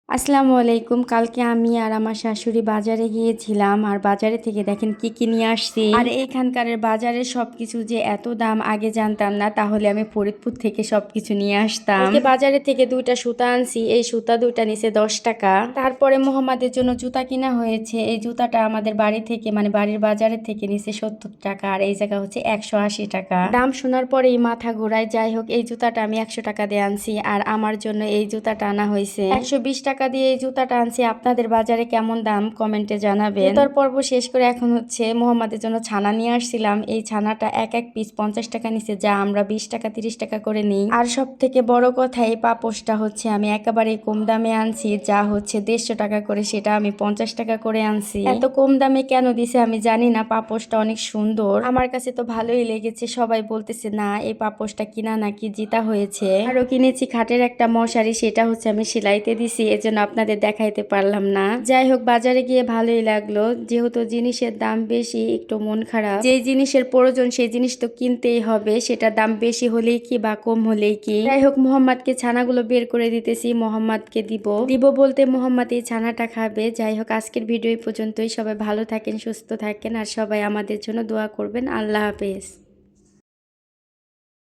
আসসালামু আলাইকুম। কালকে আমি আর আমার শাশুড়ি বাজারে গিয়েছিলাম, আর বাজারে থেকে দেখেন কি কি নিয়ে আসছি। আর এখানকার বাজারের সবকিছু যে এত দাম আগে জানতাম না, তাহলে আমি ফরিদপুর থেকে সবকিছু নিয়ে আসতাম। কালকে বাজারে থেকে দুইটা সুতা আনছি, এই সুতা দুইটা নিচে 10 টাকা। তারপরে মোহাম্মদের জন্য জুতা কিনা হয়েছে, এই জুতাটা আমাদের বাড়ি থেকে মানে বাড়ির বাজারের থেকে নিচে 70 টাকা, আর এই জায়গা হচ্ছে 180 টাকা। দাম শোনার পরেই মাথা ঘোরায়। যাই হোক, এই জুতাটা আমি 100 টাকা দিয়ে আনছি, আর আমার জন্য এই জুতাটা আনা হয়েছে 120 টাকা দিয়ে। এই জুতাটা আনছি। আপনাদের বাজারে কেমন দাম কমেন্টে জানাবেন। জুতার পর্ব শেষ করে এখন হচ্ছে মোহাম্মদের জন্য ছানা নিয়ে আসছিলাম। এই ছানাটা এক এক পিস 50 টাকা নিচে, যা আমরা 20 টাকা 30 টাকা করে নিই। আর সব থেকে বড় কথা, এই পাপোশটা হচ্ছে আমি একেবারে কম দামে আনছি, যা হচ্ছে 150 টাকা করে, সেটা আমি 50 টাকা করে আনছি। এত কম দামে কেন দিছে আমি জানি না। পাপোশটা অনেক সুন্দর, আমার কাছে তো ভালোই লেগেছে। সবাই বলতেছে না এই পাপোশটা কিনা নাকি জিতা হয়েছে। আরো কিনেছি খাটের একটা মশারি, সেটা হচ্ছে আমি সেলাইতে দিছি, এজন্য আপনাদের দেখাইতে পারলাম না। যাই হোক, বাজারে গিয়ে ভালোই লাগলো। যেহেতু জিনিসের দাম বেশি, একটু মন খারাপ। যে জিনিসের প্রয়োজন সেই জিনিস তো কিনতেই হবে, সেটা দাম বেশি হলেই কি বা কম হলেই কি। যাই হোক, মোহাম্মদকে ছানাগুলো বের করে দিতেছি, মোহাম্মদকে দিব বলতে মোহাম্মদ এই ছানাটা খাবে। যাই হোক, আজকের ভিডিও এই পর্যন্তই। সবাই ভালো থাকেন, সুস্থ থাকেন, আর সবাই আমাদের জন্য দোয়া করবেন। আল্লাহ হাফেজ।